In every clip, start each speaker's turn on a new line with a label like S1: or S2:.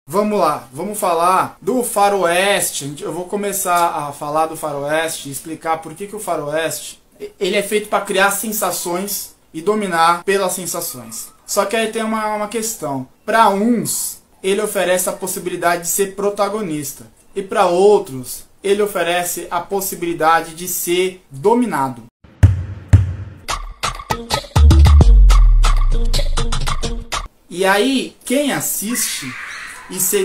S1: Vamos lá, vamos falar do faroeste. Eu vou começar a falar do faroeste e explicar por que o faroeste ele é feito para criar sensações e dominar pelas sensações. Só que aí tem uma questão. Para uns, ele oferece a possibilidade de ser protagonista. E para outros, ele oferece a possibilidade de ser dominado. E aí, quem assiste e se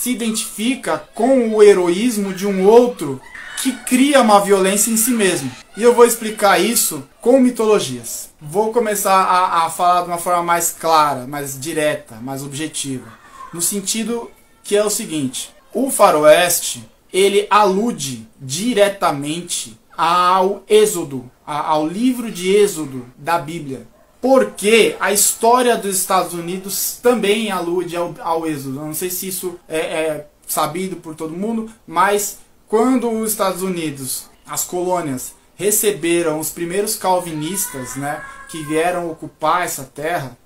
S1: identifica com o heroísmo de um outro que cria uma violência em si mesmo. E eu vou explicar isso com mitologias. Vou começar a falar de uma forma mais clara, mais direta, mais objetiva. No sentido que é o seguinte: o faroeste, ele alude diretamente ao Êxodo, ao livro de Êxodo da Bíblia. Porque a história dos Estados Unidos também alude ao Êxodo. Eu não sei se isso é sabido por todo mundo, mas quando os Estados Unidos, as colônias, receberam os primeiros calvinistas, né, que vieram ocupar essa terra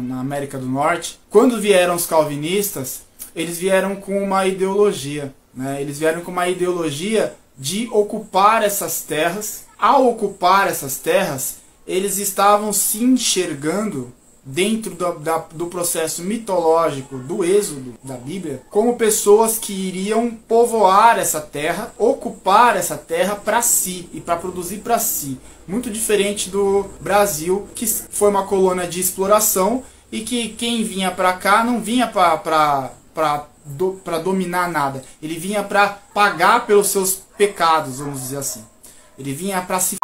S1: na América do Norte, quando vieram os calvinistas, eles vieram com uma ideologia, né? Eles vieram com uma ideologia de ocupar essas terras. Ao ocupar essas terras, eles estavam se enxergando dentro do processo mitológico do Êxodo da Bíblia como pessoas que iriam povoar essa terra, ocupar essa terra para si e para produzir para si. Muito diferente do Brasil, que foi uma colônia de exploração e que quem vinha para cá não vinha para dominar nada. Ele vinha para pagar pelos seus pecados, vamos dizer assim. Ele vinha para se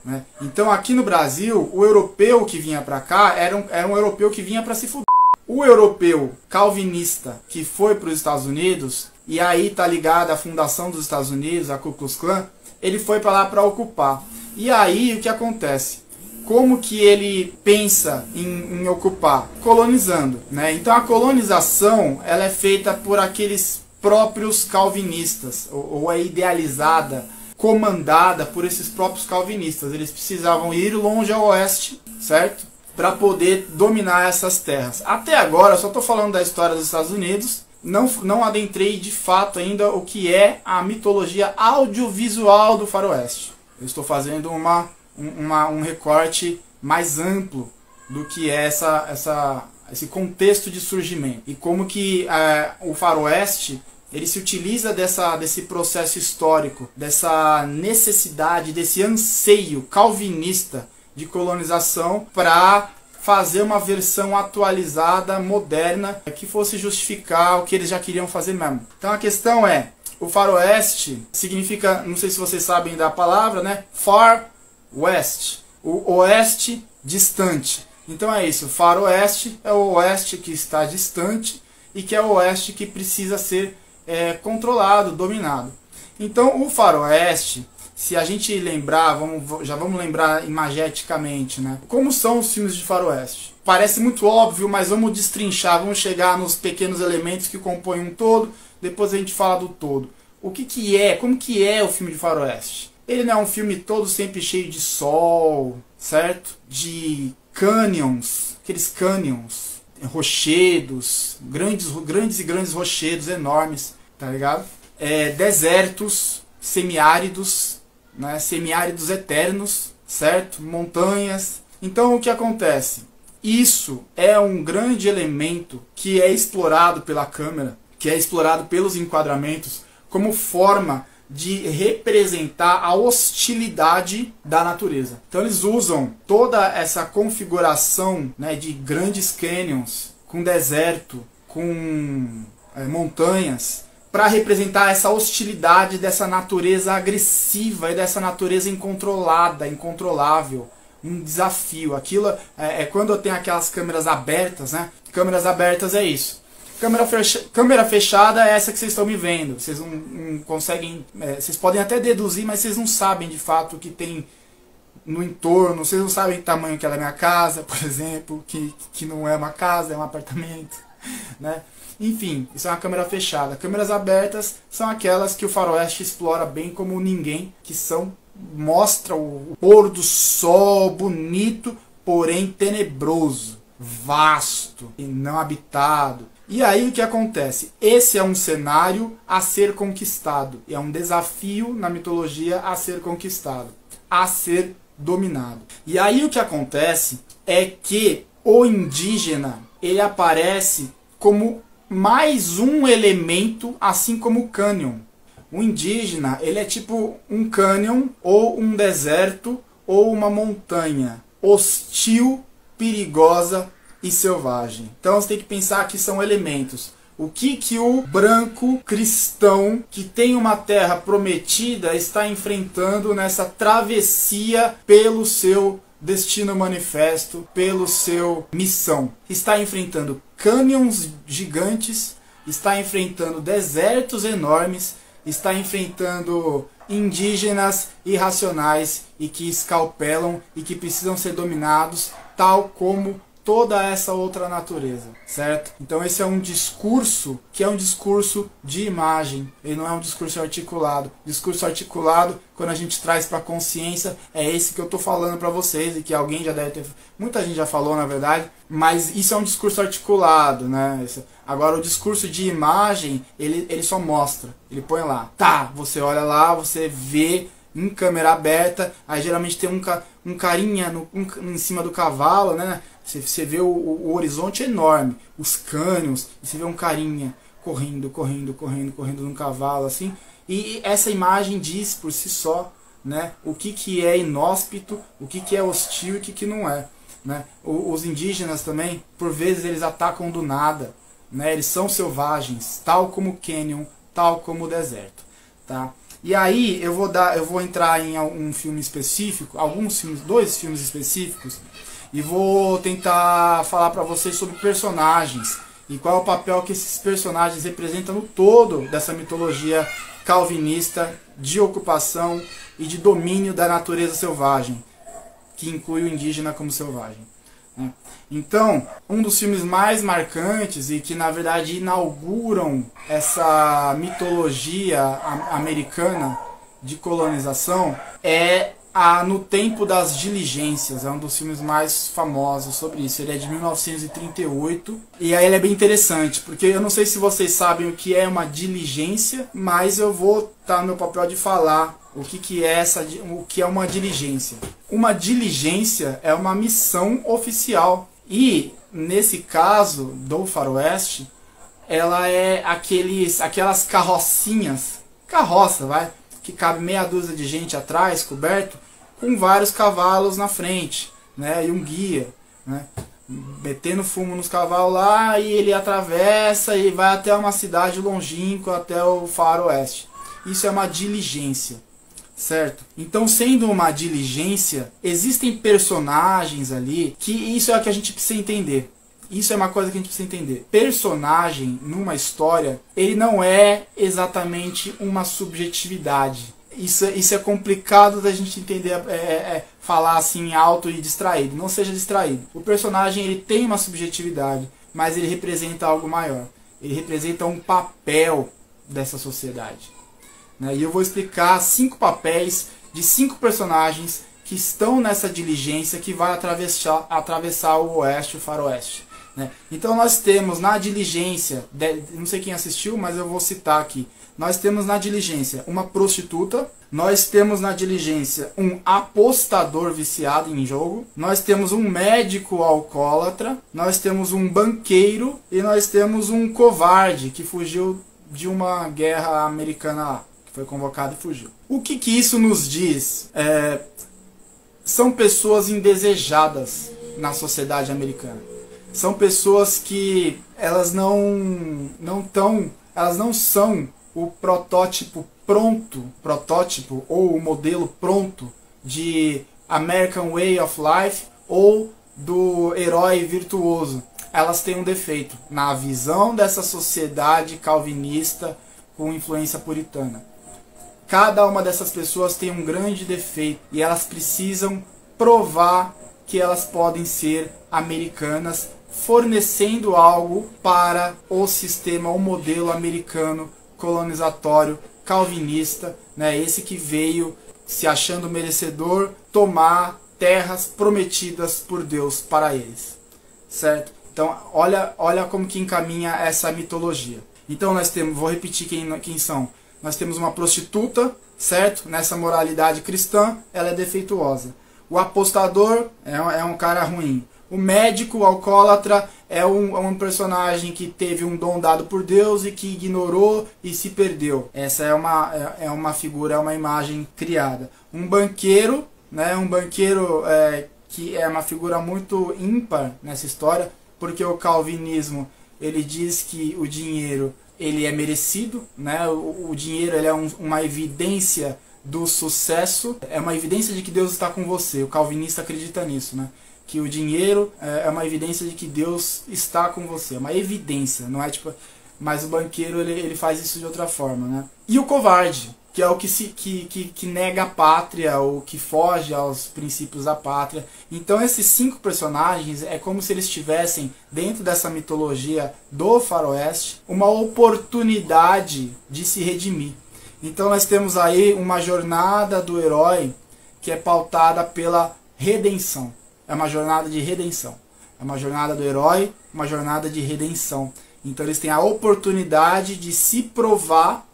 S1: né? Então aqui no Brasil, o europeu que vinha para cá era um europeu que vinha para se fuder. O europeu calvinista que foi para os Estados Unidos, e aí tá ligado à fundação dos Estados Unidos, a Ku Klux Klan, ele foi para lá para ocupar. E aí o que acontece? Como que ele pensa em ocupar? Colonizando, né? Então a colonização ela é feita por aqueles próprios calvinistas, ou é idealizada, comandada por esses próprios calvinistas. Eles precisavam ir longe ao oeste, certo? Para poder dominar essas terras. Até agora, eu só estou falando da história dos Estados Unidos, não adentrei de fato ainda o que é a mitologia audiovisual do faroeste. Eu estou fazendo um recorte mais amplo do que é esse contexto de surgimento. E como que o faroeste ele se utiliza desse processo histórico, dessa necessidade, desse anseio calvinista de colonização para fazer uma versão atualizada, moderna, que fosse justificar o que eles já queriam fazer mesmo. Então a questão é, o faroeste significa, não sei se vocês sabem da palavra, né? Far West, o oeste distante. Então é isso, faroeste é o oeste que está distante e que é o oeste que precisa ser controlado, dominado. Então o faroeste, se a gente lembrar, já vamos lembrar imageticamente, né? Como são os filmes de faroeste? Parece muito óbvio, mas vamos destrinchar, vamos chegar nos pequenos elementos que compõem um todo, depois a gente fala do todo. Como que é o filme de faroeste? Ele não é um filme todo sempre cheio de sol, certo? De canyons, aqueles canyons, rochedos, grandes rochedos enormes, tá ligado? Desertos semiáridos, né? Semiáridos eternos, certo? Montanhas. Então o que acontece? Isso é um grande elemento que é explorado pela câmera, que é explorado pelos enquadramentos como forma de representar a hostilidade da natureza. Então eles usam toda essa configuração, né, de grandes canyons, com deserto, com montanhas, para representar essa hostilidade dessa natureza agressiva e dessa natureza incontrolada, incontrolável, um desafio. Aquilo quando tem aquelas câmeras abertas, né? Câmeras abertas é isso. Câmera fechada é essa que vocês estão me vendo. Vocês não conseguem, vocês podem até deduzir, mas vocês não sabem de fato o que tem no entorno. Vocês não sabem o tamanho que ela é minha casa, por exemplo, que não é uma casa, é um apartamento, né? Enfim, isso é uma câmera fechada. Câmeras abertas são aquelas que o faroeste explora bem como ninguém, que mostra o pôr do sol bonito, porém tenebroso, vasto e não habitado. E aí o que acontece? Esse é um cenário a ser conquistado, é um desafio na mitologia a ser conquistado, a ser dominado. E aí o que acontece é que o indígena, ele aparece como mais um elemento, assim como o cânion. O indígena, ele é tipo um cânion, ou um deserto, ou uma montanha hostil, perigosa e selvagem. Então você tem que pensar que são elementos. O que o branco cristão que tem uma terra prometida está enfrentando nessa travessia pelo seu destino manifesto, pelo seu missão? Está enfrentando cânions gigantes, está enfrentando desertos enormes, está enfrentando indígenas irracionais e que escalpelam e que precisam ser dominados, tal como toda essa outra natureza, certo? Então esse é um discurso que é um discurso de imagem, ele não é um discurso articulado. Discurso articulado, quando a gente traz para a consciência, é esse que eu estou falando para vocês e que alguém já deve ter, muita gente já falou na verdade, mas isso é um discurso articulado, né? Agora o discurso de imagem, ele só mostra, ele põe lá, tá, você olha lá, você vê em câmera aberta, aí geralmente tem um carinha em cima do cavalo, né? Você vê o horizonte enorme, os cânions, e você vê um carinha correndo num cavalo, assim. E essa imagem diz por si só, né, o que é inóspito, o que é hostil e o que não é. Né? Os indígenas também, por vezes, eles atacam do nada. Né? Eles são selvagens, tal como o cânion, tal como o deserto. Tá? E aí eu vou entrar em um filme específico, dois filmes específicos, e vou tentar falar para vocês sobre personagens e qual é o papel que esses personagens representam no todo dessa mitologia calvinista de ocupação e de domínio da natureza selvagem, que inclui o indígena como selvagem. Né? Então, um dos filmes mais marcantes e que na verdade inauguram essa mitologia americana de colonização é No Tempo das Diligências. É um dos filmes mais famosos sobre isso. Ele é de 1938 e aí ele é bem interessante, porque eu não sei se vocês sabem o que é uma diligência, mas eu vou estar no meu papel de falar o que é uma diligência. Uma diligência é uma missão oficial e, nesse caso do Faroeste, ela é aquelas carrocinhas, que cabe meia dúzia de gente atrás, coberto, com vários cavalos na frente, né, e um guia, né, metendo fumo nos cavalos lá, e ele atravessa e vai até uma cidade longínqua, até o Faroeste. Isso é uma diligência, certo? Então, sendo uma diligência, existem personagens ali que isso é o que a gente precisa entender. Isso é uma coisa que a gente precisa entender. Personagem numa história, ele não é exatamente uma subjetividade. Isso é complicado da gente entender, falar assim alto e distraído. Não seja distraído. O personagem ele tem uma subjetividade, mas ele representa algo maior. Ele representa um papel dessa sociedade. Né? E eu vou explicar 5 papéis de 5 personagens que estão nessa diligência que vai atravessar o oeste, o faroeste. Né? Então nós temos na diligência, não sei quem assistiu, mas eu vou citar aqui. Nós temos na diligência uma prostituta, nós temos na diligência um apostador viciado em jogo, nós temos um médico alcoólatra, nós temos um banqueiro e nós temos um covarde que fugiu de uma guerra americana lá, que foi convocado e fugiu. O que isso nos diz? São pessoas indesejadas na sociedade americana. São pessoas que elas não são o protótipo ou o modelo pronto de American Way of Life ou do herói virtuoso. Elas têm um defeito na visão dessa sociedade calvinista com influência puritana. Cada uma dessas pessoas tem um grande defeito e elas precisam provar que elas podem ser americanas, fornecendo algo para o sistema, o modelo americano colonizatório calvinista, né? Esse que veio se achando merecedor tomar terras prometidas por Deus para eles, certo? Então, olha como que encaminha essa mitologia. Então, nós temos, vou repetir quem são. Nós temos uma prostituta, certo? Nessa moralidade cristã, ela é defeituosa. O apostador é um cara ruim. O médico, o alcoólatra, é um personagem que teve um dom dado por Deus e que ignorou e se perdeu. Essa é uma figura, é uma imagem criada. Um banqueiro, né? Um banqueiro que é uma figura muito ímpar nessa história, porque o calvinismo ele diz que o dinheiro ele é merecido, né? O dinheiro ele é uma evidência do sucesso, é uma evidência de que Deus está com você. O calvinista acredita nisso, né? Que o dinheiro é uma evidência de que Deus está com você, é uma evidência, não é tipo, mas o banqueiro ele faz isso de outra forma, né? E o covarde, que é o que nega a pátria, ou que foge aos princípios da pátria. Então esses 5 personagens é como se eles tivessem, dentro dessa mitologia do faroeste, uma oportunidade de se redimir. Então nós temos aí uma jornada do herói que é pautada pela redenção. É uma jornada de redenção. É uma jornada do herói, uma jornada de redenção. Então eles têm a oportunidade de se provar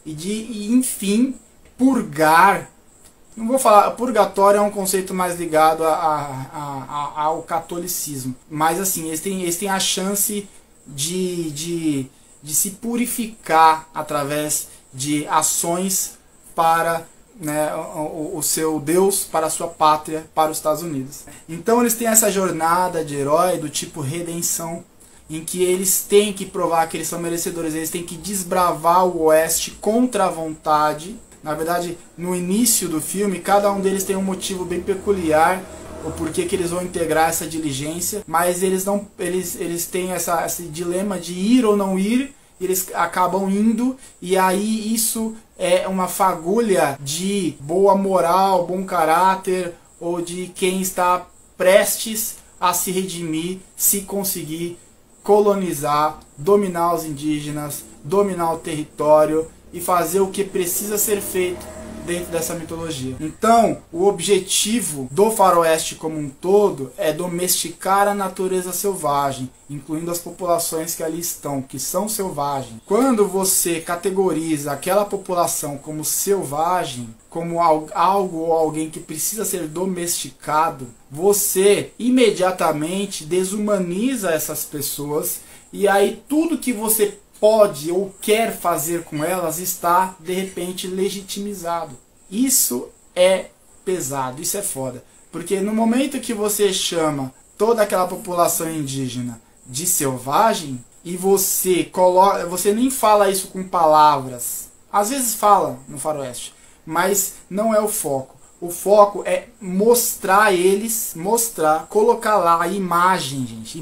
S1: e de, enfim, purgar. Não vou falar, purgatório é um conceito mais ligado ao catolicismo. Mas assim, eles têm a chance de se purificar através de ações para, né, o seu Deus, para a sua pátria, para os Estados Unidos. Então eles têm essa jornada de herói do tipo redenção, em que eles têm que provar que eles são merecedores, eles têm que desbravar o oeste contra a vontade. Na verdade, no início do filme, cada um deles tem um motivo bem peculiar, o porquê que eles vão integrar essa diligência, mas eles têm esse dilema de ir ou não ir, eles acabam indo, e aí isso é uma fagulha de boa moral, bom caráter, ou de quem está prestes a se redimir, se conseguir colonizar, dominar os indígenas, dominar o território e fazer o que precisa ser feito dentro dessa mitologia. Então, o objetivo do faroeste como um todo é domesticar a natureza selvagem, incluindo as populações que ali estão, que são selvagens. Quando você categoriza aquela população como selvagem, como algo ou alguém que precisa ser domesticado, você imediatamente desumaniza essas pessoas, e aí tudo que você pode ou quer fazer com elas está de repente legitimizado. Isso é pesado, isso é foda. Porque no momento que você chama toda aquela população indígena de selvagem, e você nem fala isso com palavras. Às vezes fala no faroeste, mas não é o foco. O foco é mostrar eles, colocar lá a imagem, gente,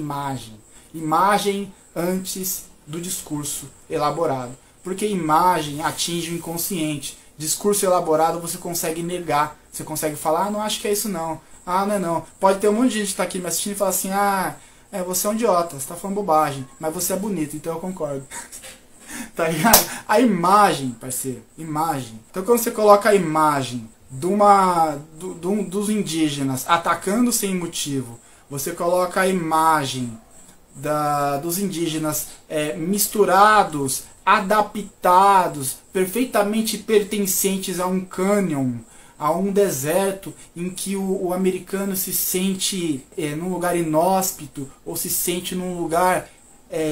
S1: imagem antes do discurso elaborado. Porque imagem atinge o inconsciente. Discurso elaborado você consegue negar. Você consegue falar, ah, não acho que é isso não. Ah, não é não. Pode ter um monte de gente que está aqui me assistindo e falar assim, ah, você é um idiota, você está falando bobagem. Mas você é bonito, então eu concordo. Tá ligado? A imagem, parceiro, imagem. Então quando você coloca a imagem dos indígenas atacando sem motivo, você coloca a imagem dos indígenas misturados, adaptados, perfeitamente pertencentes a um cânion, a um deserto em que o americano se sente num lugar inóspito, ou se sente num lugar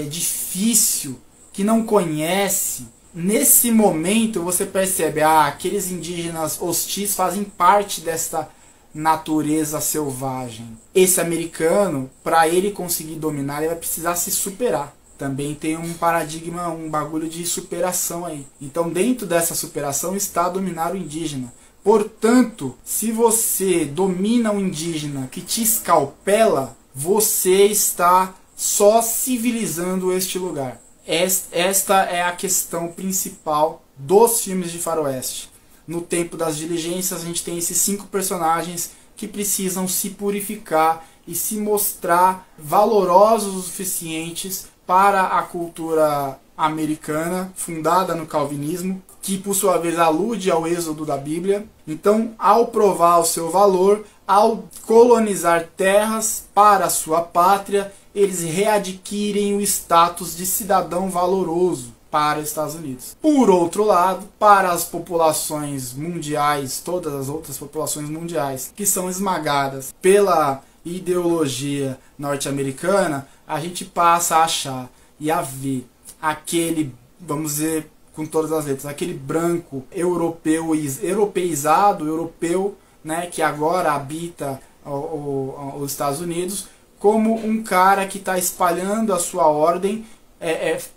S1: difícil, que não conhece. Nesse momento você percebe, aqueles indígenas hostis fazem parte desta natureza selvagem. Esse americano, para ele conseguir dominar, ele vai precisar se superar. Também tem um paradigma, um bagulho de superação aí. Então dentro dessa superação está dominar o indígena. Portanto, se você domina o indígena que te escalpela, você está só civilizando este lugar. Esta é a questão principal dos filmes de faroeste. No tempo das diligências, a gente tem esses 5 personagens que precisam se purificar e se mostrar valorosos o suficientes para a cultura americana, fundada no calvinismo, que por sua vez alude ao êxodo da Bíblia. Então, ao provar o seu valor, ao colonizar terras para a sua pátria, eles readquirem o status de cidadão valoroso para os Estados Unidos. Por outro lado, para as populações mundiais, todas as outras populações mundiais, que são esmagadas pela ideologia norte-americana, a gente passa a achar e a ver aquele, vamos dizer com todas as letras, aquele branco europeizado, europeu, né, que agora habita os Estados Unidos, como um cara que está espalhando a sua ordem,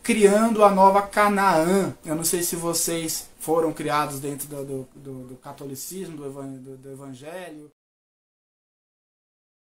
S1: criando a nova Canaã. Eu não sei se vocês foram criados dentro do catolicismo, do evangelho,